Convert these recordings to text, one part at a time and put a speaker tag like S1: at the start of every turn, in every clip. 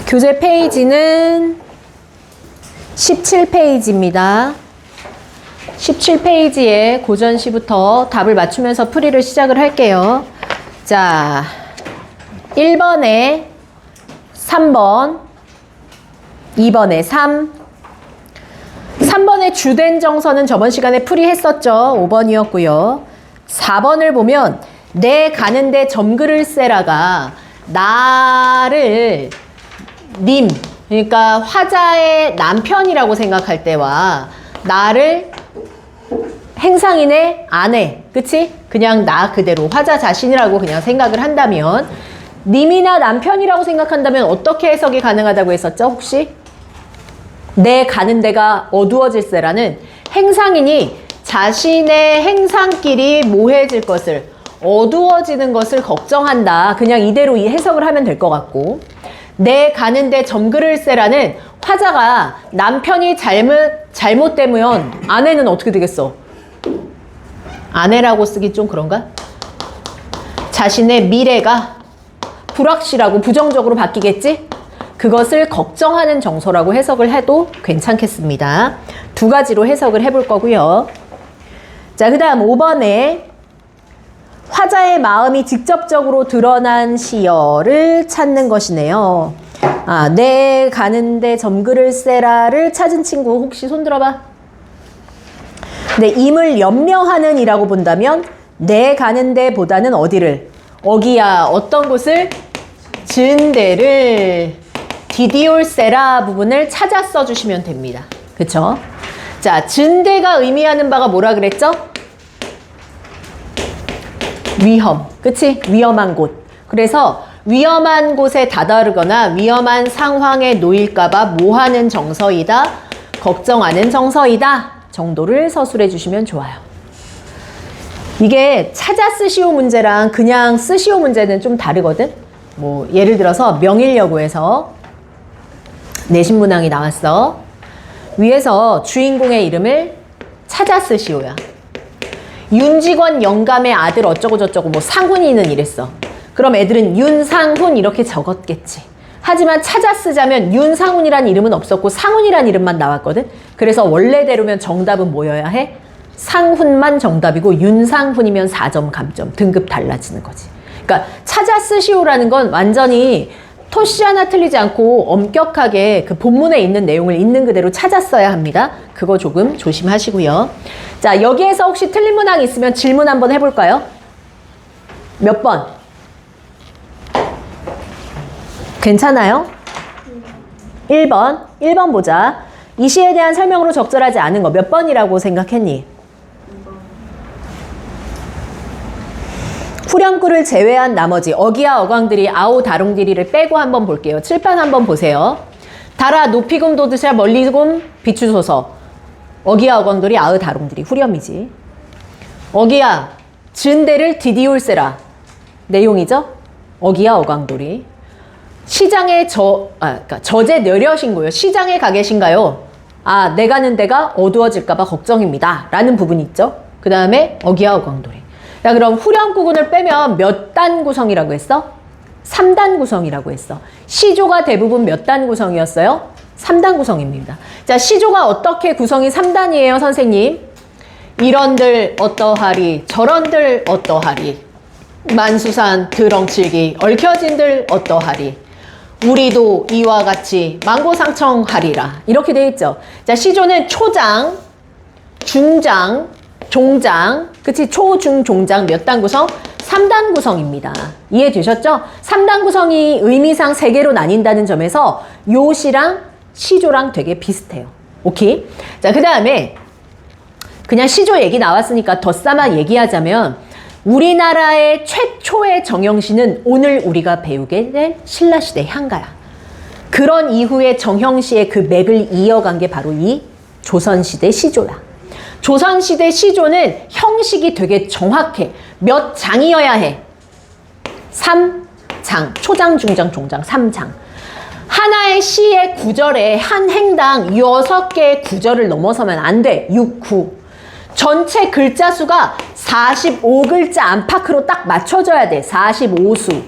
S1: 교재 페이지는 17페이지입니다. 17페이지에 고전시부터 답을 맞추면서 풀이를 시작을 할게요. 자, 1번에 3번, 2번에 3. 3번의 주된 정서는 저번 시간에 풀이했었죠. 5번이었고요. 4번을 보면 내 가는데 점글을 세라가 나를 님, 그러니까 화자의 남편이라고 생각할 때와 나를 행상인의 아내, 그치? 그냥 나 그대로 화자 자신이라고 그냥 생각을 한다면 님이나 남편이라고 생각한다면 어떻게 해석이 가능하다고 했었죠? 혹시? 내 가는 데가 어두워질세라는 행상인이 자신의 행상길이 모해질 것을, 어두워지는 것을 걱정한다. 그냥 이대로 이 해석을 하면 될 것 같고, 내 가는데 점그를세라는 화자가 남편이 잘못되면 아내는 어떻게 되겠어? 아내라고 쓰기 좀 그런가? 자신의 미래가 불확실하고 부정적으로 바뀌겠지? 그것을 걱정하는 정서라고 해석을 해도 괜찮겠습니다. 두 가지로 해석을 해볼 거고요. 자, 그 다음 5번에 화자의 마음이 직접적으로 드러난 시여를 찾는 것이네요. 아, 내 가는데 점그를세라를 찾은 친구 혹시 손 들어봐. 네, 임을 염려하는 이라고 본다면 내 가는데 보다는 어디를? 어기야, 어떤 곳을? 증대를 디디올세라 부분을 찾아 써주시면 됩니다. 그쵸? 자, 증대가 의미하는 바가 뭐라 그랬죠? 위험, 그치? 위험한 곳. 그래서 위험한 곳에 다다르거나 위험한 상황에 놓일까봐 뭐하는 정서이다? 걱정하는 정서이다 정도를 서술해 주시면 좋아요. 이게 찾아 쓰시오 문제랑 그냥 쓰시오 문제는 좀 다르거든? 뭐 예를 들어서 명일여고에서 내신문항이 나왔어. 위에서 주인공의 이름을 찾아 쓰시오야. 윤직원 영감의 아들 어쩌고저쩌고 뭐 상훈이는 이랬어. 그럼 애들은 윤상훈 이렇게 적었겠지. 하지만 찾아 쓰자면 윤상훈이란 이름은 없었고 상훈이란 이름만 나왔거든. 그래서 원래대로면 정답은 뭐여야 해? 상훈만 정답이고 윤상훈이면 4점 감점 등급 달라지는 거지. 그러니까 찾아 쓰시오라는 건 완전히 토시 하나 틀리지 않고 엄격하게 그 본문에 있는 내용을 있는 그대로 찾았어야 합니다. 그거 조금 조심하시고요. 자, 여기에서 혹시 틀린 문항 있으면 질문 한번 해볼까요? 몇 번? 괜찮아요? 1번. 1번 보자. 이 시에 대한 설명으로 적절하지 않은 거 몇 번이라고 생각했니? 후렴구를 제외한 나머지 어기와 어광들이 아오 다롱디리를 빼고 한번 볼게요. 칠판 한번 보세요. 달아 높이금 돋으시라 멀리금 비추소서. 어기와 어광들이 아으 다롱디리 후렴이지. 어기야 증대를 디디올세라 내용이죠. 어기와 어광돌이 시장에 그러니까 저제 내려신고요. 시장에 가 계신가요? 아, 내 가는 데가 어두워질까봐 걱정입니다. 라는 부분이 있죠. 그 다음에 어기와 어광돌이. 야, 그럼 후렴구근을 빼면 몇 단 구성이라고 했어? 3단 구성이라고 했어. 시조가 대부분 몇 단 구성이었어요? 3단 구성입니다. 자, 시조가 어떻게 구성이 3단이에요, 선생님? 이런들 어떠하리, 저런들 어떠하리, 만수산 드렁칠기, 얽혀진들 어떠하리, 우리도 이와 같이 망고상청하리라. 이렇게 되어 있죠. 자, 시조는 초장, 중장, 종장, 그치? 초, 중, 종장 몇 단 구성? 3단 구성입니다. 이해되셨죠? 3단 구성이 의미상 3개로 나뉜다는 점에서 요 시랑 시조랑 되게 비슷해요. 오케이? 자, 그 다음에 그냥 시조 얘기 나왔으니까 덧삼아 얘기하자면 우리나라의 최초의 정형시는 오늘 우리가 배우게 된 신라시대 향가야. 그런 이후에 정형시의 그 맥을 이어간 게 바로 이 조선시대 시조야. 조선시대 시조는 형식이 되게 정확해. 몇 장이어야 해? 3장. 초장, 중장, 종장 3장. 하나의 시의 구절에 한 행당 6개의 구절을 넘어서면 안 돼. 6, 9. 전체 글자 수가 45글자 안팎으로 딱 맞춰져야 돼. 45수.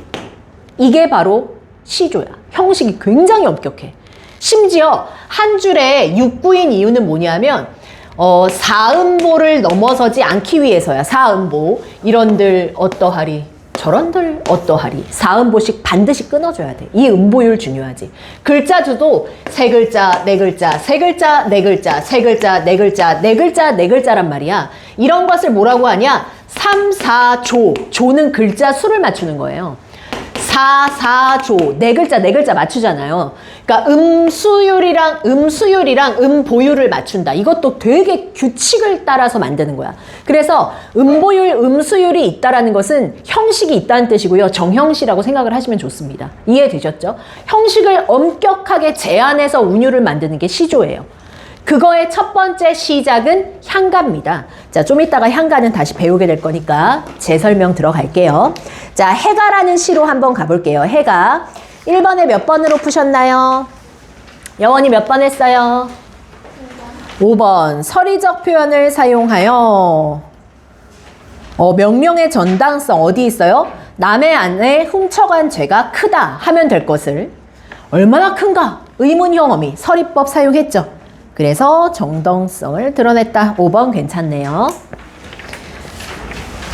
S1: 이게 바로 시조야. 형식이 굉장히 엄격해. 심지어 한 줄에 육구인 이유는 뭐냐면 사음보를 넘어서지 않기 위해서야. 사음보. 이런들 어떠하리 저런들 어떠하리. 사음보씩 반드시 끊어줘야 돼. 이 음보율 중요하지. 글자 수도 세 글자, 네 글자, 세 글자, 네 글자, 세 글자, 네 글자, 네 글자, 네 글자란 말이야. 이런 것을 뭐라고 하냐? 3, 4조. 조는 글자 수를 맞추는 거예요. 4, 4조. 네 글자 맞추잖아요. 그러니까 음수율이랑 음보율을 맞춘다. 이것도 되게 규칙을 따라서 만드는 거야. 그래서 음보율, 음수율이 있다라는 것은 형식이 있다는 뜻이고요. 정형시라고 생각을 하시면 좋습니다. 이해되셨죠? 형식을 엄격하게 제한해서 운율을 만드는 게 시조예요. 그거의 첫 번째 시작은 향가입니다. 자, 좀 이따가 향가는 다시 배우게 될 거니까 제 설명 들어갈게요. 자, 해가라는 시로 한번 가볼게요. 해가 1번에 몇 번으로 푸셨나요? 영원이 몇 번 했어요? 5번. 서리적 표현을 사용하여 명령의 전당성 어디 있어요? 남의 안에 훔쳐간 죄가 크다 하면 될 것을 얼마나 큰가? 의문형 어미 서리법 사용했죠. 그래서 정당성을 드러냈다. 5번 괜찮네요.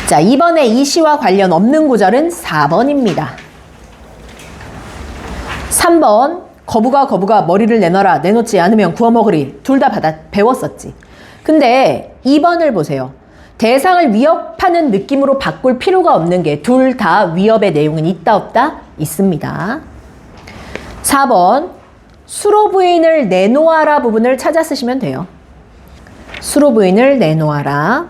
S1: 자, 2번에 이 시와 관련 없는 구절은 4번입니다. 3번 거부가 머리를 내놔라. 내놓지 않으면 구워 먹으리. 둘 다 배웠었지. 근데 2번을 보세요. 대상을 위협하는 느낌으로 바꿀 필요가 없는 게 둘 다 위협의 내용은 있다 없다? 있습니다. 4번 수로 부인을 내놓아라 부분을 찾아 쓰시면 돼요. 수로 부인을 내놓아라.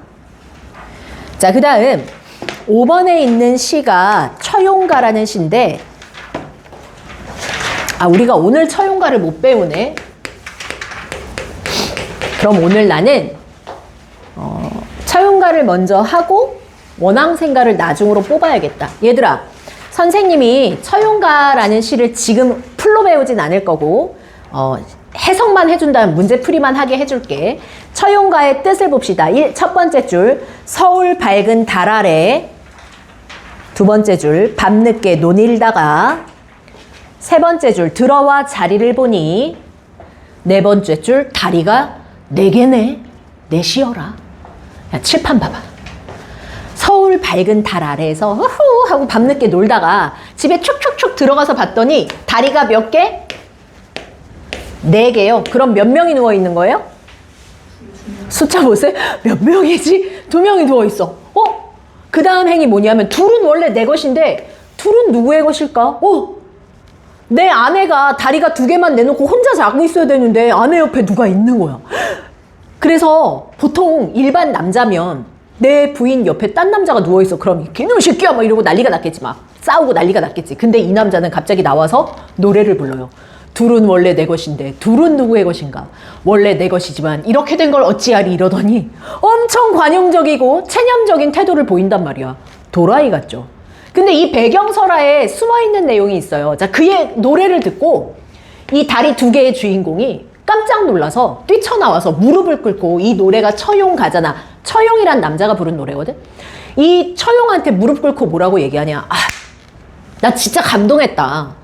S1: 자, 그 다음 5번에 있는 시가 처용가라는 시인데 우리가 오늘 처용가를 못 배우네. 그럼 오늘 나는 처용가를 먼저 하고 원앙생가를 나중으로 뽑아야겠다. 얘들아, 선생님이 처용가라는 시를 지금 풀로 배우진 않을 거고 해석만 해준다면 문제풀이만 하게 해줄게. 처용가의 뜻을 봅시다. 첫 번째 줄 서울 밝은 달 아래, 두 번째 줄 밤늦게 논일다가, 세 번째 줄 들어와 자리를 보니, 네 번째 줄 다리가 네 개네 내쉬어라. 야, 칠판 봐봐. 서울 밝은 달 아래에서 후후 하고 밤늦게 놀다가 집에 촉촉촉 들어가서 봤더니 다리가 몇 개? 4개요. 그럼 몇 명이 누워 있는 거예요? 숫자 보세요. 몇 명이지? 2명이 누워 있어. 그 다음 행위 뭐냐면 둘은 원래 내 것인데 둘은 누구의 것일까? 내 아내가 다리가 2개만 내놓고 혼자 자고 있어야 되는데 아내 옆에 누가 있는 거야. 그래서 보통 일반 남자면 내 부인 옆에 딴 남자가 누워있어. 그럼 걔놈 새끼야 막 이러고 난리가 났겠지. 막 싸우고 난리가 났겠지. 근데 이 남자는 갑자기 나와서 노래를 불러요. 둘은 원래 내 것인데 둘은 누구의 것인가? 원래 내 것이지만 이렇게 된 걸 어찌하리 이러더니 엄청 관용적이고 체념적인 태도를 보인단 말이야. 도라이 같죠. 근데 이 배경설화에 숨어있는 내용이 있어요. 자, 그의 노래를 듣고 이 다리 2개의 주인공이 깜짝 놀라서 뛰쳐나와서 무릎을 꿇고, 이 노래가 처용가잖아. 처용이란 남자가 부른 노래거든. 이 처용한테 무릎 꿇고 뭐라고 얘기하냐. 나 진짜 감동했다.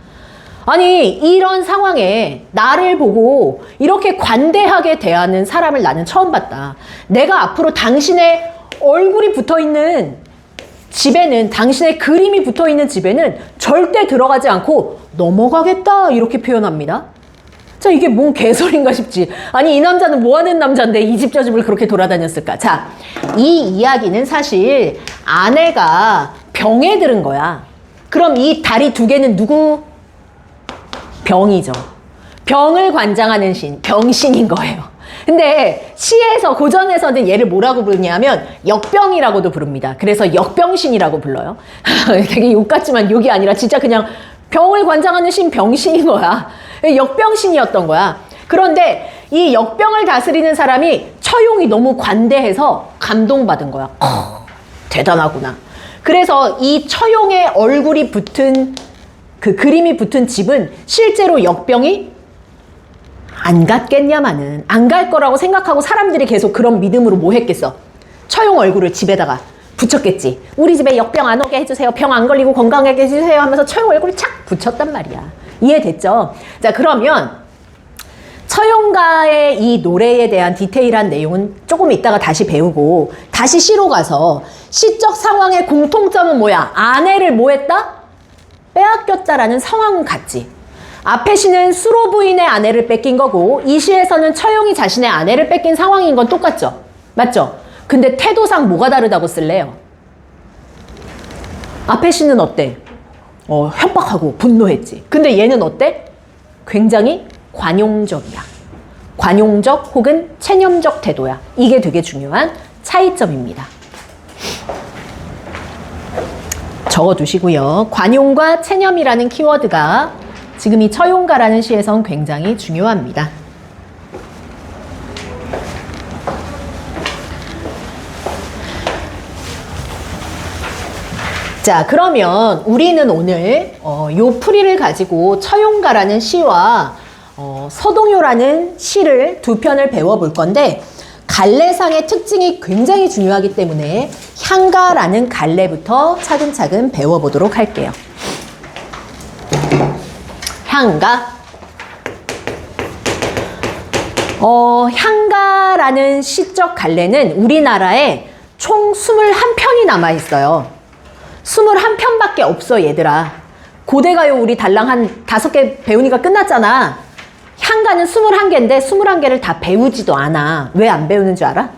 S1: 아니, 이런 상황에 나를 보고 이렇게 관대하게 대하는 사람을 나는 처음 봤다. 내가 앞으로 당신의 얼굴이 붙어있는 집에는, 당신의 그림이 붙어있는 집에는 절대 들어가지 않고 넘어가겠다, 이렇게 표현합니다. 자, 이게 뭔 개소리인가 싶지. 아니, 이 남자는 뭐 하는 남자인데 이 집 저 집을 그렇게 돌아다녔을까? 자, 이 이야기는 사실 아내가 병에 들은 거야. 그럼 이 다리 2개는 누구? 병이죠. 병을 관장하는 신, 병신인 거예요. 근데 시에서, 고전에서는 얘를 뭐라고 부르냐면 역병이라고도 부릅니다. 그래서 역병신이라고 불러요. 되게 욕 같지만 욕이 아니라 진짜 그냥 병을 관장하는 신, 병신인 거야. 역병신이었던 거야. 그런데 이 역병을 다스리는 사람이 처용이 너무 관대해서 감동받은 거야. 대단하구나. 그래서 이 처용의 얼굴이 붙은, 그 그림이 붙은 집은 실제로 역병이 안 갔겠냐마는, 안 갈 거라고 생각하고 사람들이 계속 그런 믿음으로 뭐 했겠어? 처용 얼굴을 집에다가 붙였겠지. 우리 집에 역병 안 오게 해주세요. 병 안 걸리고 건강하게 해주세요 하면서 처용 얼굴을 착 붙였단 말이야. 이해됐죠? 자, 그러면 처용가의 이 노래에 대한 디테일한 내용은 조금 이따가 다시 배우고 다시 시로 가서 시적 상황의 공통점은 뭐야? 아내를 뭐 했다? 빼앗겼다라는 상황은 같지. 앞에 시는 수로 부인의 아내를 뺏긴 거고 이 시에서는 처용이 자신의 아내를 뺏긴 상황인 건 똑같죠? 맞죠? 근데 태도상 뭐가 다르다고 쓸래요? 앞에 시는 어때? 협박하고 분노했지. 근데 얘는 어때? 굉장히 관용적이야. 관용적 혹은 체념적 태도야. 이게 되게 중요한 차이점입니다. 적어두시고요. 관용과 체념이라는 키워드가 지금 이 처용가라는 시에선 굉장히 중요합니다. 자, 그러면 우리는 오늘 요 풀이를 가지고 처용가라는 시와 서동요라는 시를 두 편을 배워볼 건데 갈래상의 특징이 굉장히 중요하기 때문에 향가라는 갈래부터 차근차근 배워보도록 할게요. 향가. 향가라는 시적 갈래는 우리나라에 총 21편이 남아있어요. 21편밖에 없어, 얘들아. 고대가요 우리 달랑 한 5개 배우니까 끝났잖아. 향가는 21개인데 21개를 다 배우지도 않아. 왜 안 배우는 줄 알아?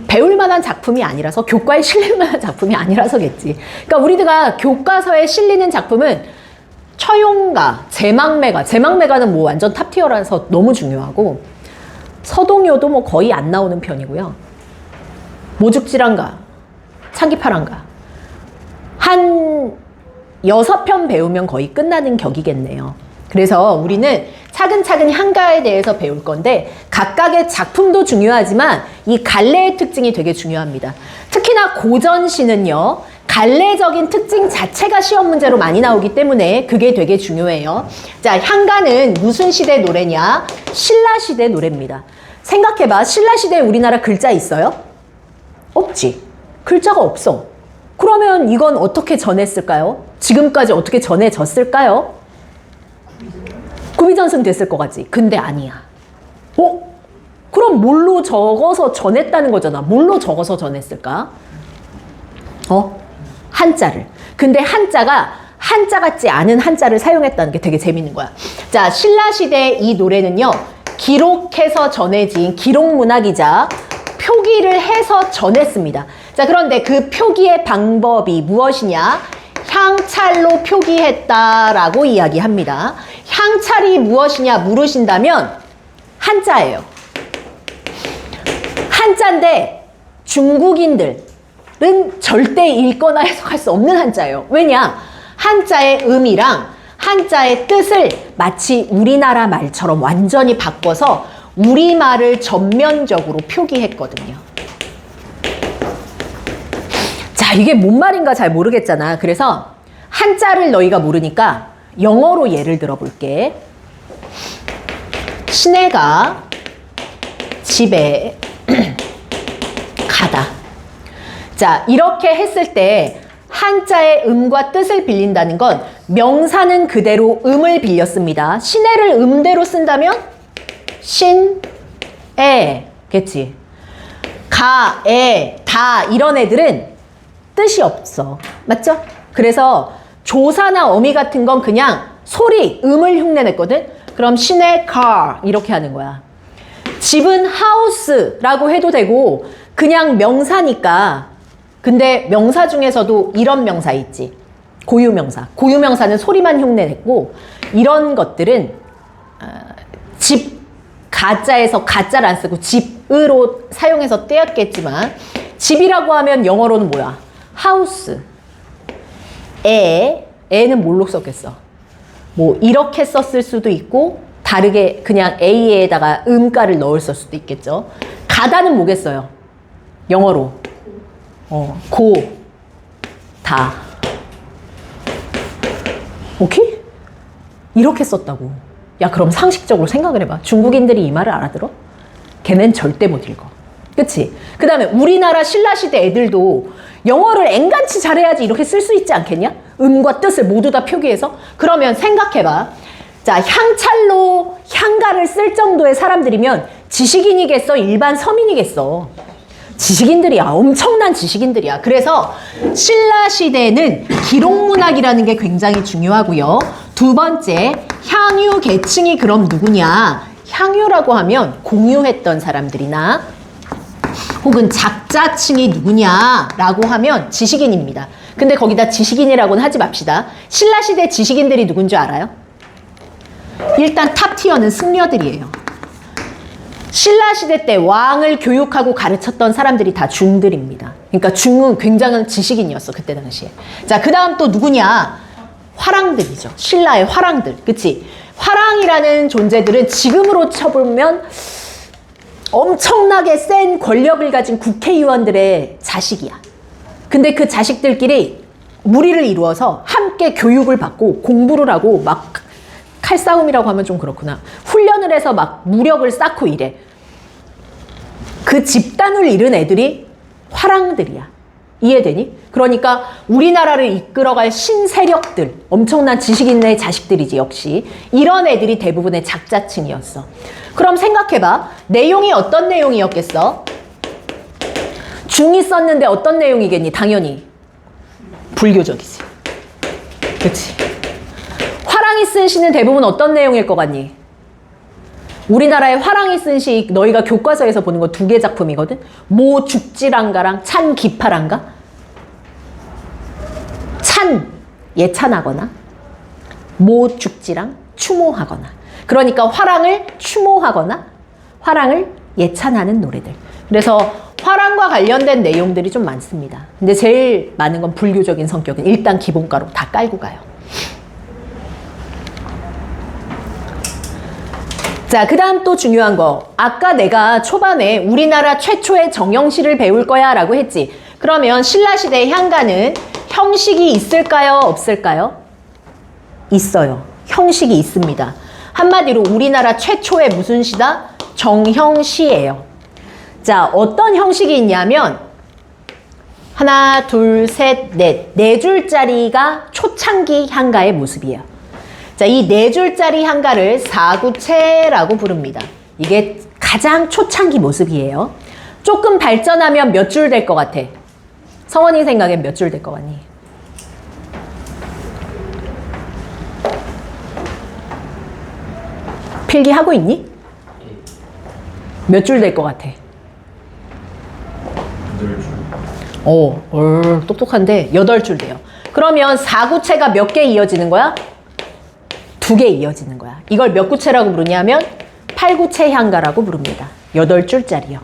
S1: 배울 만한 작품이 아니라서, 교과에 실릴 만한 작품이 아니라서겠지. 그러니까 우리가 교과서에 실리는 작품은 처용가, 제망매가는 뭐 완전 탑티어라서 너무 중요하고, 서동요도 뭐 거의 안 나오는 편이고요. 모죽질한가, 창기파란가 한 6편 배우면 거의 끝나는 격이겠네요. 그래서 우리는 차근차근 향가에 대해서 배울 건데 각각의 작품도 중요하지만 이 갈래의 특징이 되게 중요합니다. 특히나 고전시는요, 갈래적인 특징 자체가 시험 문제로 많이 나오기 때문에 그게 되게 중요해요. 자, 향가는 무슨 시대 노래냐? 신라시대 노래입니다. 생각해봐. 신라시대에 우리나라 글자 있어요? 없지. 글자가 없어. 그러면 이건 어떻게 전했을까요? 지금까지 어떻게 전해졌을까요? 구비전승 됐을 것 같지? 근데 아니야. 그럼 뭘로 적어서 전했다는 거잖아. 뭘로 적어서 전했을까? 한자를. 근데 한자가 한자 같지 않은 한자를 사용했다는 게 되게 재밌는 거야. 자, 신라시대의 이 노래는요, 기록해서 전해진 기록문학이자 표기를 해서 전했습니다. 자, 그런데 그 표기의 방법이 무엇이냐? 향찰로 표기했다라고 이야기합니다. 향찰이 무엇이냐 물으신다면 한자예요. 한자인데 중국인들은 절대 읽거나 해석할 수 없는 한자예요. 왜냐? 한자의 의미랑 한자의 뜻을 마치 우리나라 말처럼 완전히 바꿔서 우리말을 전면적으로 표기했거든요. 자, 이게 뭔 말인가 잘 모르겠잖아. 그래서 한자를 너희가 모르니까 영어로 예를 들어볼게. 시내가 집에 가다. 자, 이렇게 했을 때 한자의 음과 뜻을 빌린다는 건 명사는 그대로 음을 빌렸습니다. 시내를 음대로 쓴다면 신, 에, 겠지. 가, 에, 다 이런 애들은 뜻이 없어. 맞죠? 그래서 조사나 어미 같은 건 그냥 소리, 음을 흉내냈거든? 그럼 시내 car 이렇게 하는 거야. 집은 house라고 해도 되고 그냥 명사니까. 근데 명사 중에서도 이런 명사 있지. 고유명사. 고유명사는 소리만 흉내냈고 이런 것들은 집, 가짜에서 가짜를 안 쓰고 집으로 사용해서 떼었겠지만 집이라고 하면 영어로는 뭐야? house. 애는 뭘로 썼겠어? 뭐 이렇게 썼을 수도 있고 다르게 그냥 A에다가 음가를 넣었을 수도 있겠죠. 가다는 뭐겠어요? 영어로 고, 다. 오케이? 이렇게 썼다고. 야, 그럼 상식적으로 생각을 해봐. 중국인들이 이 말을 알아들어? 걔는 절대 못 읽어. 그치? 그 다음에 우리나라 신라시대 애들도 영어를 앵간치 잘해야지 이렇게 쓸 수 있지 않겠냐? 음과 뜻을 모두 다 표기해서? 그러면 생각해봐. 자, 향찰로 향가를 쓸 정도의 사람들이면 지식인이겠어? 일반 서민이겠어? 지식인들이야. 엄청난 지식인들이야. 그래서 신라시대는 기록문학이라는 게 굉장히 중요하고요. 두 번째, 향유 계층이 그럼 누구냐? 향유라고 하면 공유했던 사람들이나 혹은 작자층이 누구냐라고 하면 지식인입니다. 근데 거기다 지식인이라고는 하지 맙시다. 신라시대 지식인들이 누군지 알아요? 일단 탑티어는 승려들이에요. 신라시대 때 왕을 교육하고 가르쳤던 사람들이 다 중들입니다. 그러니까 중은 굉장한 지식인이었어, 그때 당시에. 자, 그 다음 또 누구냐? 화랑들이죠. 신라의 화랑들. 그치? 화랑이라는 존재들은 지금으로 쳐보면 엄청나게 센 권력을 가진 국회의원들의 자식이야. 근데 그 자식들끼리 무리를 이루어서 함께 교육을 받고 공부를 하고 막 칼싸움이라고 하면 좀 그렇구나. 훈련을 해서 막 무력을 쌓고 이래. 그 집단을 이룬 애들이 화랑들이야. 이해되니? 그러니까 우리나라를 이끌어갈 신세력들, 엄청난 지식인의 자식들이지 역시. 이런 애들이 대부분의 작자층이었어. 그럼 생각해봐. 내용이 어떤 내용이었겠어? 중이 썼는데 어떤 내용이겠니? 당연히 불교적이지. 그치? 화랑이 쓴 시는 대부분 어떤 내용일 것 같니? 우리나라의 화랑이 쓴 시 너희가 교과서에서 보는 거 2개 작품이거든? 모 죽지랑가랑 찬 기파랑가? 찬, 예찬하거나 모 죽지랑 추모하거나. 그러니까 화랑을 추모하거나 화랑을 예찬하는 노래들. 그래서 화랑과 관련된 내용들이 좀 많습니다. 근데 제일 많은 건 불교적인 성격은 일단 기본가로 다 깔고 가요. 자, 그 다음 또 중요한 거. 아까 내가 초반에 우리나라 최초의 정형시를 배울 거야 라고 했지. 그러면 신라시대의 향가는 형식이 있을까요? 없을까요? 있어요. 형식이 있습니다. 한마디로 우리나라 최초의 무슨 시다? 정형시예요. 자, 어떤 형식이 있냐면 하나, 둘, 셋, 넷. 4줄짜리가 초창기 향가의 모습이에요. 자, 이 4줄짜리 향가를 사구체라고 부릅니다. 이게 가장 초창기 모습이에요. 조금 발전하면 몇 줄 될 것 같아? 성원이 생각엔 몇 줄 될 것 같니? 필기하고 있니? 몇 줄 될 것 같아? 8줄. 똑똑한데 8줄 돼요. 그러면 4구체가 몇 개 이어지는 거야? 2개 이어지는 거야. 이걸 몇 구체라고 부르냐면 8구체 향가라고 부릅니다. 8줄짜리요.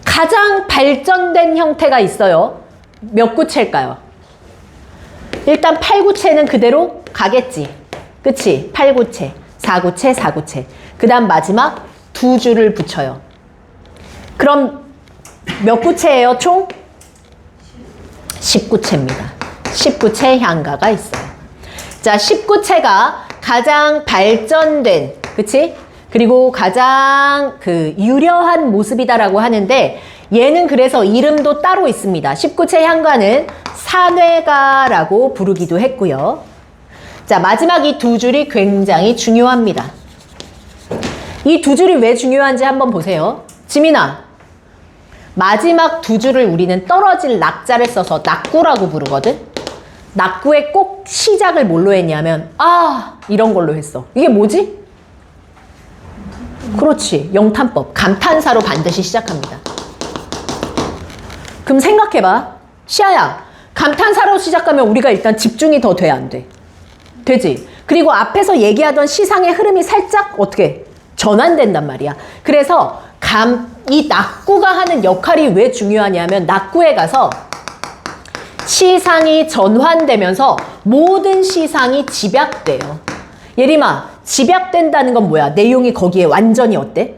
S1: 가장 발전된 형태가 있어요. 몇 구체일까요? 일단 8구체는 그대로 가겠지. 그치? 8구체, 4구체, 4구체. 그 다음 마지막 2줄을 붙여요. 그럼 몇 구체예요, 총? 19체입니다. 19체 향가가 있어요. 자, 19체가 가장 발전된, 그치? 그리고 가장 유려한 모습이다라고 하는데, 얘는 그래서 이름도 따로 있습니다. 19체 향가는 산회가라고 부르기도 했고요. 자, 마지막 이 2줄이 굉장히 중요합니다. 이 2줄이 왜 중요한지 한번 보세요. 지민아, 마지막 2줄을 우리는 떨어질 낙자를 써서 낙구라고 부르거든? 낙구의 꼭 시작을 뭘로 했냐면 이런 걸로 했어. 이게 뭐지? 그렇지. 영탄법. 감탄사로 반드시 시작합니다. 그럼 생각해봐. 시아야, 감탄사로 시작하면 우리가 일단 집중이 더 돼, 안 돼? 되지? 그리고 앞에서 얘기하던 시상의 흐름이 살짝 어떻게 전환된단 말이야. 그래서 이 낙구가 하는 역할이 왜 중요하냐면 낙구에 가서 시상이 전환되면서 모든 시상이 집약돼요. 예림아, 집약된다는 건 뭐야? 내용이 거기에 완전히 어때?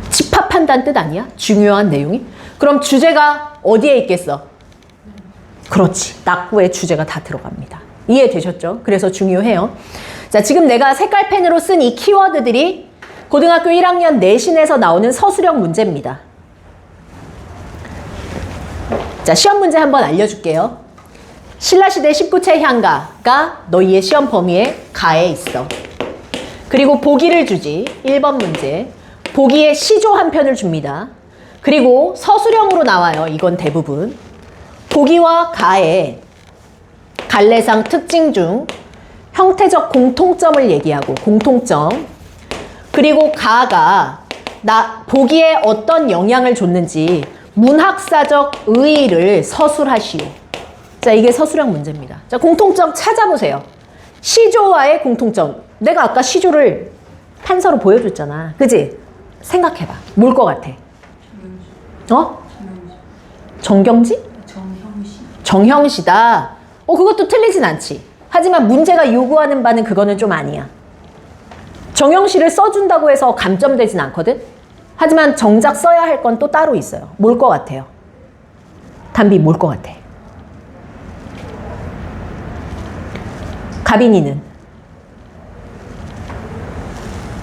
S1: 집합한다는 뜻 아니야? 중요한 내용이? 그럼 주제가 어디에 있겠어? 그렇지. 낙구에 주제가 다 들어갑니다. 이해되셨죠? 그래서 중요해요. 자, 지금 내가 색깔펜으로 쓴 이 키워드들이 고등학교 1학년 내신에서 나오는 서술형 문제입니다. 자, 시험 문제 한번 알려줄게요. 신라시대 19채 향가가 너희의 시험 범위에 가에 있어. 그리고 보기를 주지. 1번 문제. 보기에 시조 한 편을 줍니다. 그리고 서술형으로 나와요. 이건 대부분. 보기와 가에 갈래상 특징 중 형태적 공통점을 얘기하고 공통점. 그리고 가가 보기에 어떤 영향을 줬는지 문학사적 의의를 서술하시오. 자, 이게 서술형 문제입니다. 자, 공통점 찾아보세요. 시조와의 공통점. 내가 아까 시조를 판서로 보여줬잖아. 그지? 생각해봐. 뭘 것 같아? 어? 정경지? 정형시다. 그것도 틀리진 않지. 하지만 문제가 요구하는 바는 그거는 좀 아니야. 정형시를 써준다고 해서 감점되진 않거든? 하지만 정작 써야 할 건 또 따로 있어요. 뭘 것 같아요? 담비 뭘 것 같아? 가빈이는?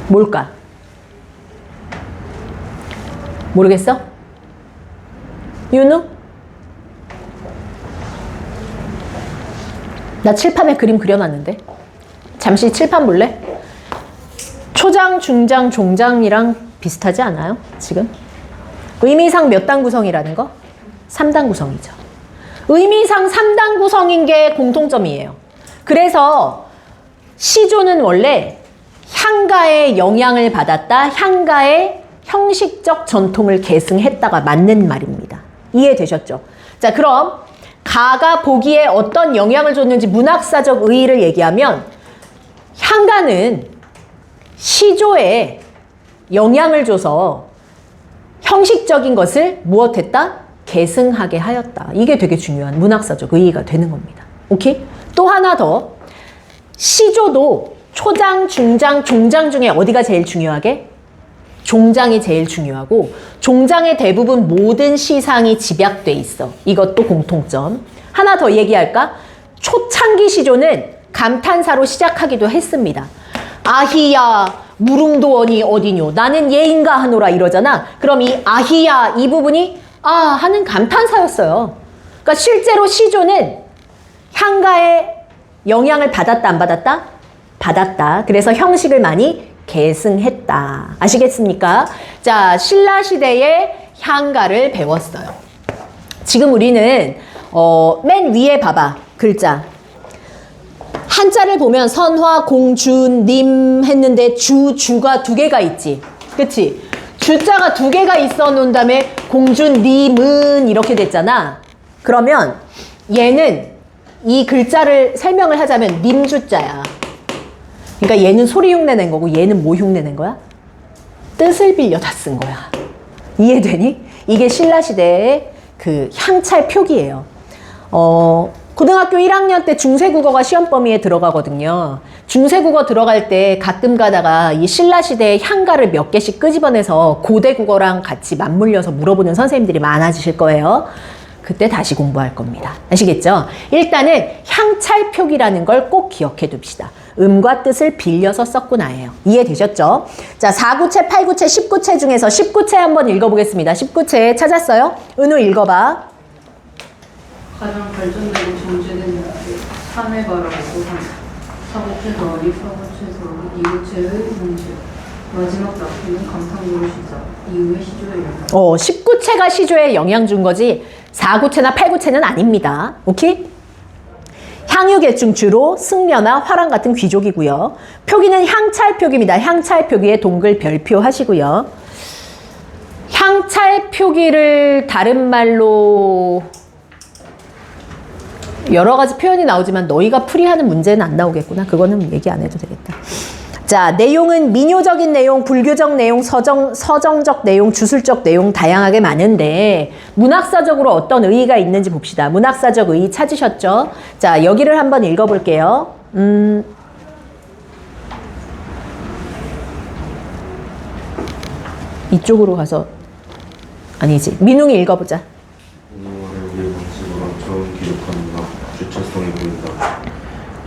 S1: 뭘까? 모르겠어? 윤우? 나 칠판에 그림 그려놨는데. 잠시 칠판 볼래? 초장, 중장, 종장이랑 비슷하지 않아요? 지금? 의미상 몇 단 구성이라는 거? 3단 구성이죠. 의미상 3단 구성인 게 공통점이에요. 그래서 시조는 원래 향가의 영향을 받았다. 향가의 형식적 전통을 계승했다가 맞는 말입니다. 이해되셨죠? 자, 그럼 가가 보기에 어떤 영향을 줬는지 문학사적 의의를 얘기하면 향가는 시조에 영향을 줘서 형식적인 것을 무엇했다? 계승하게 하였다. 이게 되게 중요한 문학사적 의의가 되는 겁니다. 오케이? 또 하나 더. 시조도 초장, 중장, 종장 중에 어디가 제일 중요하게? 종장이 제일 중요하고 종장의 대부분 모든 시상이 집약돼 있어. 이것도 공통점. 하나 더 얘기할까? 초창기 시조는 감탄사로 시작하기도 했습니다. 아히야 무릉도원이 어디뇨 나는 예인가 하노라 이러잖아. 그럼 이 아히야 이 부분이 하는 감탄사였어요. 그러니까 실제로 시조는 향가의 영향을 받았다 안 받았다? 받았다. 그래서 형식을 많이 계승했다. 아시겠습니까? 자, 신라시대의 향가를 배웠어요. 지금 우리는 맨 위에 봐봐. 글자. 한자를 보면 선화, 공준, 님 했는데 주가 2개가 있지. 그치? 주자가 2개가 있어 놓은 다음에 공준, 님은 이렇게 됐잖아. 그러면 얘는 이 글자를 설명을 하자면 님주자야. 그러니까 얘는 소리 흉내 낸 거고 얘는 뭐 흉내 낸 거야? 뜻을 빌려다 쓴 거야. 이해되니? 이게 신라시대의 그 향찰 표기예요. 고등학교 1학년 때 중세국어가 시험 범위에 들어가거든요. 중세국어 들어갈 때 가끔 가다가 이 신라시대의 향가를 몇 개씩 끄집어내서 고대국어랑 같이 맞물려서 물어보는 선생님들이 많아지실 거예요. 그때 다시 공부할 겁니다. 아시겠죠? 일단은 향찰 표기라는 걸 꼭 기억해 둡시다. 음과 뜻을 빌려서 썼구나예요. 이해되셨죠? 자, 4구체, 8구체, 19채 중에서 19채 한번 읽어보겠습니다. 19채 찾았어요? 은우 읽어봐.
S2: 가장 발전되고 정제된 3회 바라고 4구체 더하기 4구체 더하기 2구체의 문제 마지막 낙부는 감탄으로 시작 이후에 시조의 영향
S1: 19채가 시조에 영향 준 거지 4구체나 8구체는 아닙니다. 오케이? 향유계중 주로 승려나 화랑 같은 귀족이고요. 표기는 향찰 표기입니다. 향찰 표기에 동글 별표 하시고요. 향찰 표기를 다른 말로 여러 가지 표현이 나오지만 너희가 풀이하는 문제는 안 나오겠구나. 그거는 얘기 안 해도 되겠다. 자, 내용은 민요적인 내용, 불교적 내용, 서정적 내용, 주술적 내용 다양하게 많은데 문학사적으로 어떤 의의가 있는지 봅시다. 문학사적 의의 찾으셨죠? 자, 여기를 한번 읽어볼게요. 이쪽으로 가서 아니지. 민웅이 읽어보자.
S3: 문화를 위해 방식으로 처음 기록한 문학 주체성이 보인다.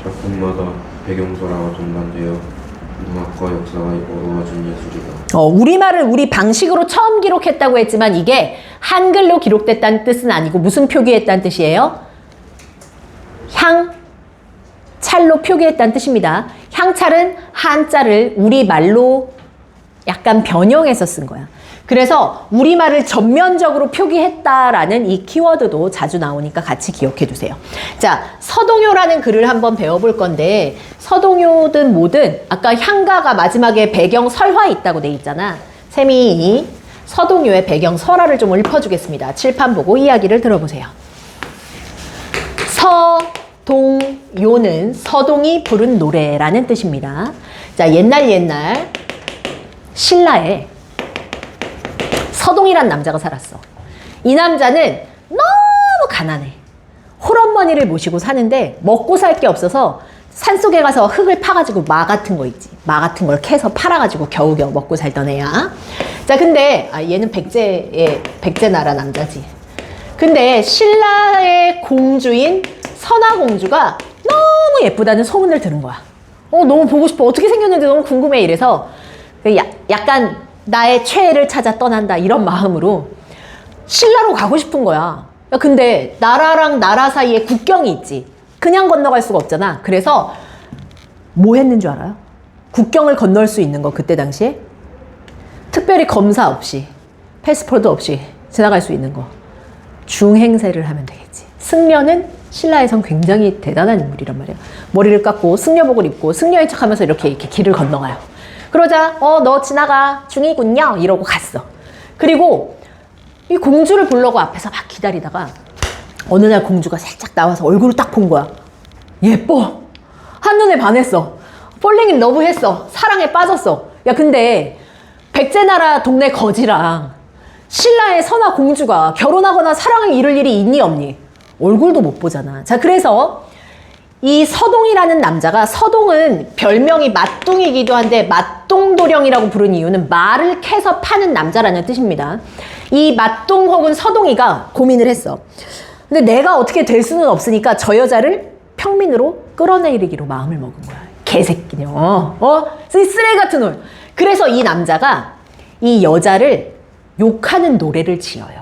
S3: 작품마다 배경설화가 동반되어 문학과 역사가 어우러진 예술이다.
S1: 우리말을 우리 방식으로 처음 기록했다고 했지만 이게 한글로 기록됐다는 뜻은 아니고 무슨 표기했다는 뜻이에요? 향찰로 표기했다는 뜻입니다. 향찰은 한자를 우리말로 약간 변형해서 쓴 거야. 그래서 우리말을 전면적으로 표기했다라는 이 키워드도 자주 나오니까 같이 기억해 두세요. 자, 서동요라는 글을 한번 배워볼 건데 서동요든 뭐든 아까 향가가 마지막에 배경 설화 있다고 돼 있잖아. 쌤이 서동요의 배경 설화를 좀 읊어주겠습니다. 칠판 보고 이야기를 들어보세요. 서동요는 서동이 부른 노래라는 뜻입니다. 자, 옛날 신라에 서동이란 남자가 살았어. 이 남자는 너무 가난해. 홀어머니를 모시고 사는데 먹고 살 게 없어서 산속에 가서 흙을 파가지고 마 같은 거 있지. 마 같은 걸 캐서 팔아가지고 겨우겨우 먹고 살던 애야. 자, 근데 얘는 백제 나라 남자지. 근데 신라의 공주인 선화공주가 너무 예쁘다는 소문을 들은 거야. 너무 보고 싶어. 어떻게 생겼는지 너무 궁금해. 이래서 약간 나의 최애를 찾아 떠난다 이런 마음으로 신라로 가고 싶은 거야. 근데 나라랑 나라 사이에 국경이 있지. 그냥 건너갈 수가 없잖아. 그래서 뭐 했는 줄 알아요? 국경을 건널 수 있는 거 그때 당시에 특별히 검사 없이 패스포트 없이 지나갈 수 있는 거 중행세를 하면 되겠지. 승려는 신라에선 굉장히 대단한 인물이란 말이야. 머리를 깎고 승려복을 입고 승려인 척하면서 이렇게 길을 건너가요. 그러자 너 지나가 중이군요 이러고 갔어. 그리고 이 공주를 보려고 앞에서 막 기다리다가 어느 날 공주가 살짝 나와서 얼굴을 딱 본 거야. 예뻐. 한눈에 반했어. 폴링인 러브했어. 사랑에 빠졌어. 야, 근데 백제나라 동네 거지랑 신라의 선화 공주가 결혼하거나 사랑을 이룰 일이 있니 없니? 얼굴도 못 보잖아. 자, 그래서 이 서동이라는 남자가, 서동은 별명이 맛둥이기도 한데 맛동도령이라고 부른 이유는 말을 캐서 파는 남자라는 뜻입니다. 이 맛동 혹은 서동이가 고민을 했어. 근데 내가 어떻게 될 수는 없으니까 저 여자를 평민으로 끌어내리기로 마음을 먹은 거야. 개새끼냐. 쓰레기 같은 놈. 그래서 이 남자가 이 여자를 욕하는 노래를 지어요.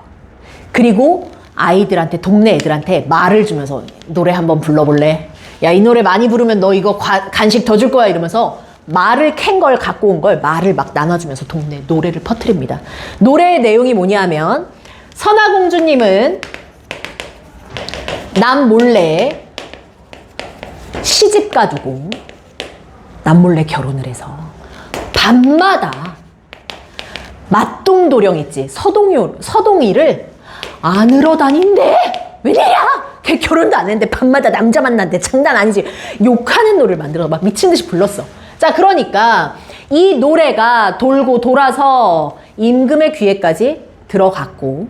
S1: 그리고 아이들한테, 동네 애들한테 말을 주면서 노래 한번 불러볼래? 야, 이 노래 많이 부르면 너 이거 간식 더 줄 거야 이러면서 말을 캔 걸 갖고 온 걸 말을 막 나눠주면서 동네 노래를 퍼뜨립니다. 노래의 내용이 뭐냐면 선화공주님은 남 몰래 시집 가두고 남 몰래 결혼을 해서 밤마다 맛동도령 있지, 서동이를 안으러 다닌대. 웬일이야? 걔 결혼도 안 했는데 밤마다 남자 만난대. 장난 아니지. 욕하는 노래를 만들어서 막 미친 듯이 불렀어. 자, 그러니까 이 노래가 돌고 돌아서 임금의 귀에까지 들어갔고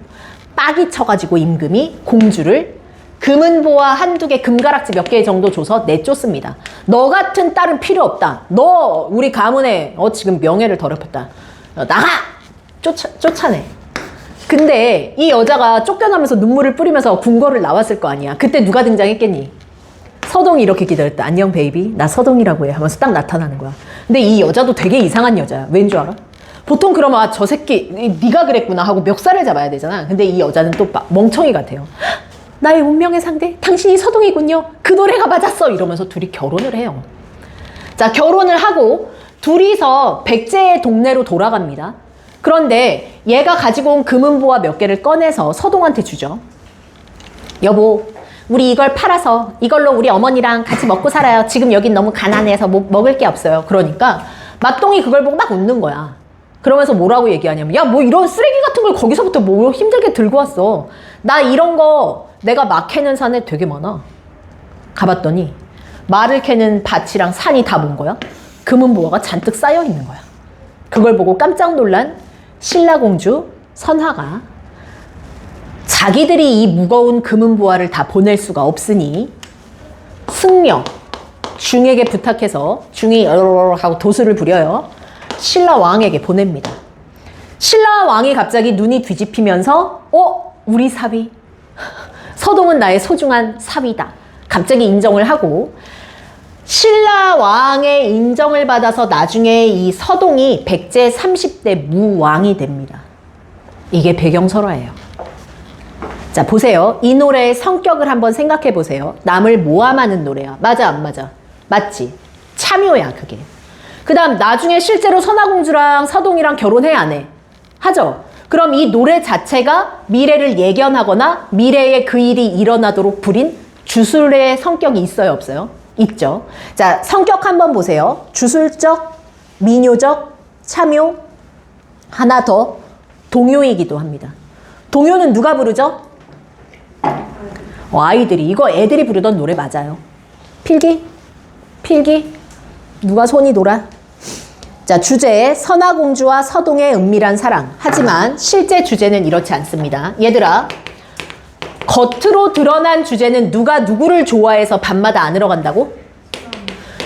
S1: 빡이 쳐가지고 임금이 공주를 금은보화 한두 개, 금가락지 몇 개 정도 줘서 내쫓습니다. 너 같은 딸은 필요 없다. 너 우리 가문에 지금 명예를 더럽혔다. 나가! 쫓아내. 근데 이 여자가 쫓겨나면서 눈물을 뿌리면서 궁궐을 나왔을 거 아니야. 그때 누가 등장했겠니? 서동이 이렇게 기다렸다. 안녕 베이비, 나 서동이라고 해 하면서 딱 나타나는 거야. 근데 이 여자도 되게 이상한 여자야. 왠 줄 알아? 보통 그러면 저 새끼 네가 그랬구나 하고 멱살을 잡아야 되잖아. 근데 이 여자는 또 멍청이 같아요. 나의 운명의 상대, 당신이 서동이군요. 그 노래가 맞았어. 이러면서 둘이 결혼을 해요. 자, 결혼을 하고 둘이서 백제의 동네로 돌아갑니다. 그런데 얘가 가지고 온 금은보화 몇 개를 꺼내서 서동한테 주죠. 여보, 우리 이걸 팔아서 이걸로 우리 어머니랑 같이 먹고 살아요. 지금 여긴 너무 가난해서 뭐 먹을 게 없어요. 그러니까 맛동이 그걸 보고 막 웃는 거야. 그러면서 뭐라고 얘기하냐면, 야, 뭐 이런 쓰레기 같은 걸 거기서부터 뭐 힘들게 들고 왔어. 나 이런 거 내가 막 캐는 산에 되게 많아. 가봤더니 말을 캐는 밭이랑 산이 다 뭔 거야? 금은보화가 잔뜩 쌓여 있는 거야. 그걸 보고 깜짝 놀란 신라공주 선화가 자기들이 이 무거운 금은보화를 다 보낼 수가 없으니 승려 중에게 부탁해서, 중이 하고 도수를 부려요. 신라 왕에게 보냅니다. 신라 왕이 갑자기 눈이 뒤집히면서 우리 사위 서동은 나의 소중한 사위다. 갑자기 인정을 하고 신라 왕의 인정을 받아서 나중에 이 서동이 백제 30대 무왕이 됩니다. 이게 배경설화예요. 자, 보세요. 이 노래의 성격을 한번 생각해 보세요. 남을 모함하는 노래야. 맞아, 안 맞아? 맞지? 참여야, 그게. 그 다음, 나중에 실제로 선화공주랑 서동이랑 결혼해, 안 해? 하죠? 그럼 이 노래 자체가 미래를 예견하거나 미래에 그 일이 일어나도록 부린 주술의 성격이 있어요, 없어요? 있죠. 자, 성격 한번 보세요. 주술적, 민요적, 참요, 하나 더, 동요이기도 합니다. 동요는 누가 부르죠? 아이들이. 이거 애들이 부르던 노래 맞아요. 필기? 필기? 누가 손이 돌아? 자, 주제 선화공주와 서동의 은밀한 사랑. 하지만 실제 주제는 이렇지 않습니다. 얘들아, 겉으로 드러난 주제는 누가 누구를 좋아해서 밤마다 안으러 간다고?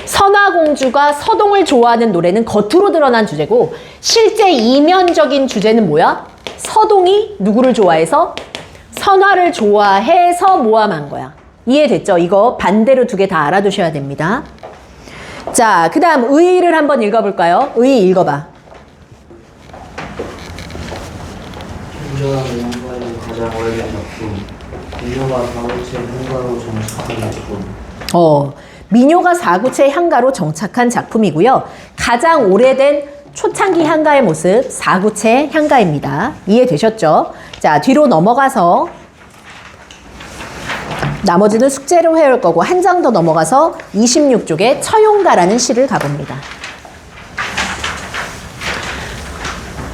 S1: 선화공주가 서동을 좋아하는 노래는 겉으로 드러난 주제고, 실제 이면적인 주제는 뭐야? 서동이 누구를 좋아해서? 선화를 좋아해서 모함한 거야. 이해됐죠? 이거 반대로 두 개 다 알아두셔야 됩니다. 자, 그 다음 의의를 한번 읽어볼까요? 의의 읽어봐.
S4: 현존한 내용과는 가장 오래된 작품, 민요가 사고체 향가로 정착한 작품.
S1: 민요가 사구체 향가로 정착한 작품이고요. 가장 오래된 초창기 향가의 모습, 사구체 향가입니다. 이해되셨죠? 자, 뒤로 넘어가서 나머지는 숙제로 해올 거고 한 장 더 넘어가서 26쪽에 처용가라는 시를 가봅니다.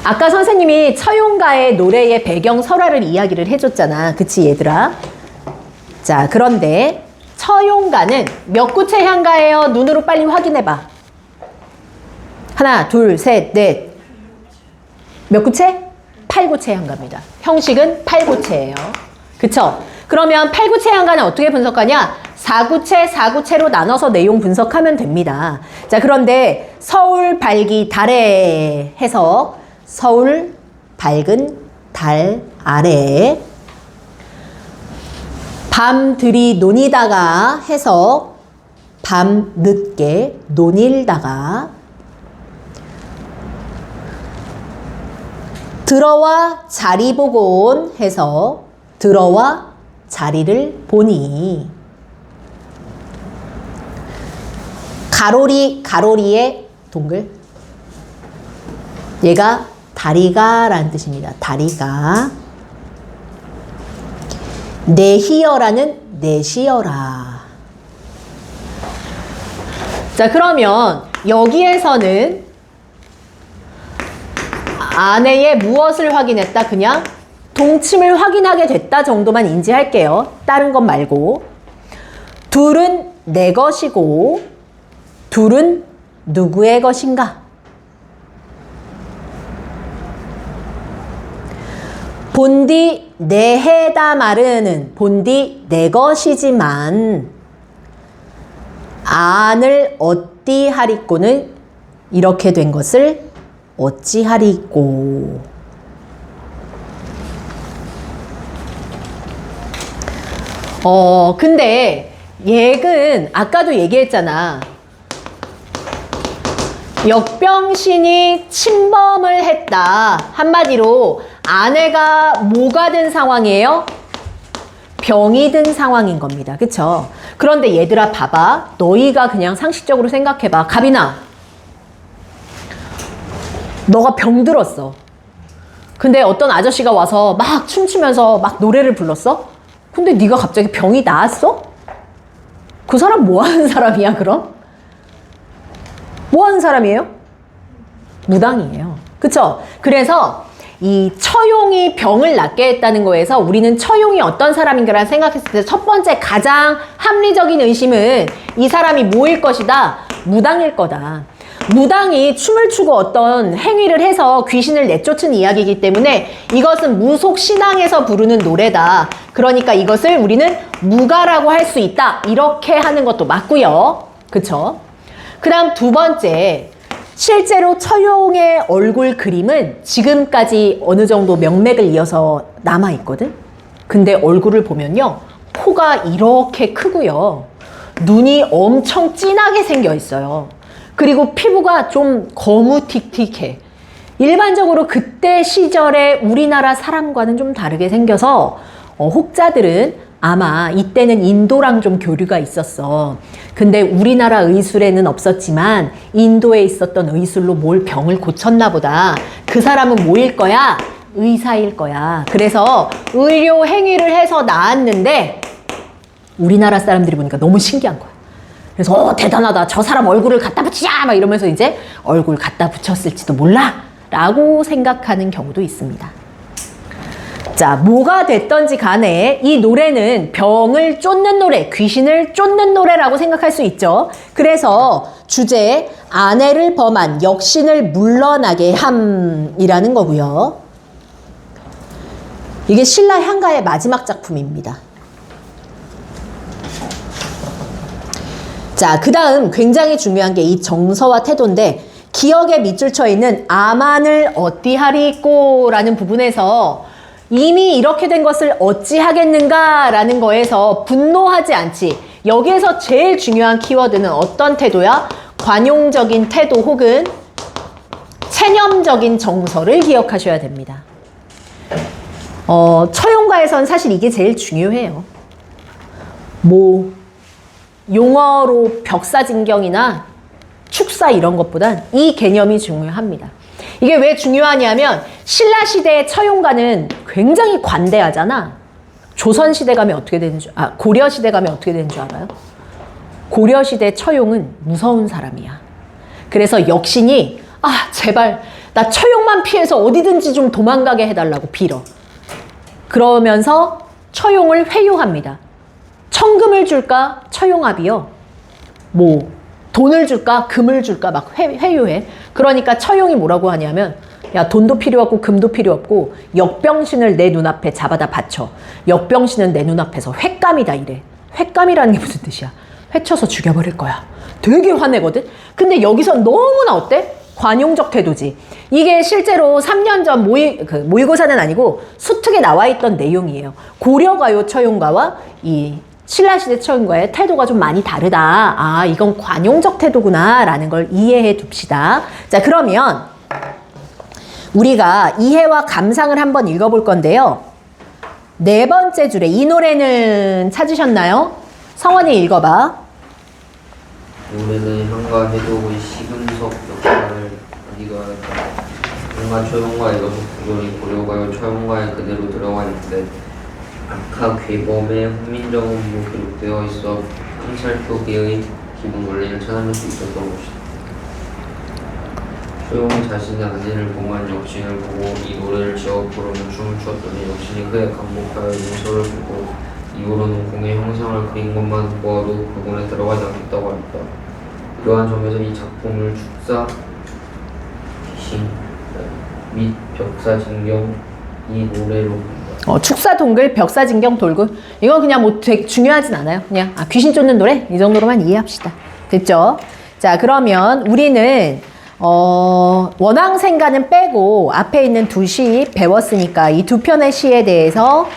S1: 아까 선생님이 처용가의 노래의 배경 설화를 이야기를 해줬잖아. 그치 얘들아? 자, 그런데 처용가는 몇 구체 향가예요? 눈으로 빨리 확인해봐. 하나, 둘, 셋, 넷. 몇 구체? 8구체 향가입니다. 형식은 8구체예요. 그쵸? 그러면 8구체 향가는 어떻게 분석하냐? 4구체, 4구체로 나눠서 내용 분석하면 됩니다. 자, 그런데 서울 밝기 달에 해서 서울 밝은 달 아래 밤들이 논이다가 해서 밤 늦게 논일다가 들어와 자리 보곤 해서 들어와 자리를 보니 가로리의 동글 얘가 다리가 라는 뜻입니다. 다리가 내희여라는 내시여라. 자, 그러면 여기에서는 아내의 무엇을 확인했다? 그냥 동침을 확인하게 됐다 정도만 인지할게요. 다른 것 말고. 둘은 내 것이고 둘은 누구의 것인가? 본디 내 해다 마르는 본디 내 것이지만 안을 어찌하리꼬는 이렇게 된 것을 어찌하리꼬. 근데 얘는 아까도 얘기했잖아. 역병신이 침범을 했다. 한마디로 아내가 뭐가 된 상황이에요? 병이 든 상황인 겁니다. 그쵸? 그런데 얘들아 봐봐. 너희가 그냥 상식적으로 생각해봐. 가빈아, 너가 병들었어. 근데 어떤 아저씨가 와서 막 춤추면서 막 노래를 불렀어? 근데 네가 갑자기 병이 나았어? 그 사람 뭐 하는 사람이야 그럼? 뭐 하는 사람이에요? 무당이에요. 그쵸? 그래서 이 처용이 병을 낫게 했다는 거에서 우리는 처용이 어떤 사람인가를 생각했을 때 첫 번째 가장 합리적인 의심은 이 사람이 뭐일 것이다? 무당일 거다. 무당이 춤을 추고 어떤 행위를 해서 귀신을 내쫓은 이야기이기 때문에 이것은 무속 신앙에서 부르는 노래다. 그러니까 이것을 우리는 무가라고 할 수 있다. 이렇게 하는 것도 맞고요. 그쵸? 그 다음 두 번째, 실제로 처용의 얼굴 그림은 지금까지 어느 정도 명맥을 이어서 남아있거든? 근데 얼굴을 보면요, 코가 이렇게 크고요, 눈이 엄청 진하게 생겨 있어요. 그리고 피부가 좀 거무틱틱해. 일반적으로 그때 시절에 우리나라 사람과는 좀 다르게 생겨서 혹자들은 아마 이때는 인도랑 좀 교류가 있었어. 근데 우리나라 의술에는 없었지만 인도에 있었던 의술로 뭘 병을 고쳤나 보다. 그 사람은 뭐일 거야? 의사일 거야. 그래서 의료 행위를 해서 나았는데 우리나라 사람들이 보니까 너무 신기한 거야. 그래서 대단하다. 저 사람 얼굴을 갖다 붙이자! 막 이러면서 이제 얼굴 갖다 붙였을지도 몰라! 라고 생각하는 경우도 있습니다. 자, 뭐가 됐던지 간에 이 노래는 병을 쫓는 노래, 귀신을 쫓는 노래라고 생각할 수 있죠. 그래서 주제, 아내를 범한 역신을 물러나게 함이라는 거고요. 이게 신라 향가의 마지막 작품입니다. 자, 그 다음 굉장히 중요한 게 이 정서와 태도인데, 기억에 밑줄 쳐 있는 아만을 어찌하리꼬 라는 부분에서 이미 이렇게 된 것을 어찌하겠는가 라는 거에서 분노하지 않지. 여기에서 제일 중요한 키워드는 어떤 태도야? 관용적인 태도 혹은 체념적인 정서를 기억하셔야 됩니다. 처용가에선 사실 이게 제일 중요해요. 뭐 용어로 벽사진경이나 축사 이런 것보단 이 개념이 중요합니다. 이게 왜 중요하냐면 신라시대의 처용가는 굉장히 관대하잖아. 조선시대 가면 어떻게 되는 줄, 고려시대 가면 어떻게 되는 줄 알아요? 고려시대 처용은 무서운 사람이야. 그래서 역신이 제발 나 처용만 피해서 어디든지 좀 도망가게 해달라고 빌어. 그러면서 처용을 회유합니다. 천금을 줄까? 처용합이요. 뭐 돈을 줄까? 금을 줄까? 막 회유해. 그러니까 처용이 뭐라고 하냐면 야, 돈도 필요 없고 금도 필요 없고 역병신을 내 눈앞에 잡아다 바쳐. 역병신은 내 눈앞에서 횟감이다 이래. 횟감이라는 게 무슨 뜻이야? 회쳐서 죽여버릴 거야. 되게 화내거든? 근데 여기서 너무나 어때? 관용적 태도지. 이게 실제로 3년 전 모의고사는 아니고 수특에 나와 있던 내용이에요. 고려가요 처용가와 이 신라시대 처용가의 태도가 좀 많이 다르다. 이건 관용적 태도구나 라는 걸 이해해 둡시다. 자, 그러면 우리가 이해와 감상을 한번 읽어볼 건데요. 네 번째 줄에 이 노래는 찾으셨나요? 성원이 읽어봐.
S4: 노래는 향과 해독의 시금석 역사를 어디가 향과 처용과 이것도 구절이 고려가요 처용가에 그대로 들어가 있는데 악학 괴범의 훈민정음으로 기록되어 있어 한살표계의 기본 원리를 찾아낼 수 있었던 것이다. 처용이 자신의 아내를 범한 역신을 보고 이 노래를 지어 부르며 춤을 추었더니 역신이 그의 감목하여 용서를 보고 이후로는 공의 형상을 그린 것만 보아도 그분에 들어가지 않겠다고 하였다. 이러한 점에서 이 작품을 축사, 귀신 및 벽사진경 이 노래로 본다.
S1: 축사 동글, 벽사진경 돌굴. 이건 그냥 뭐 되게 중요하진 않아요. 그냥 귀신 쫓는 노래 이 정도로만 이해합시다. 됐죠? 자, 그러면 우리는 원앙생가는 빼고 앞에 있는 두 시 배웠으니까 이 두 편의 시에 대해서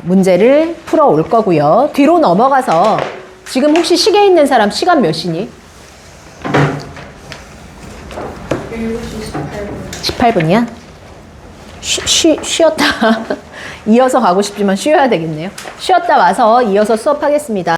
S1: 문제를 풀어 올 거고요. 뒤로 넘어가서 지금 혹시 시계 있는 사람 시간 몇 시니?
S2: 7시
S1: 18분이야? 쉬었다. 이어서 가고 싶지만 쉬어야 되겠네요. 쉬었다 와서 이어서 수업하겠습니다.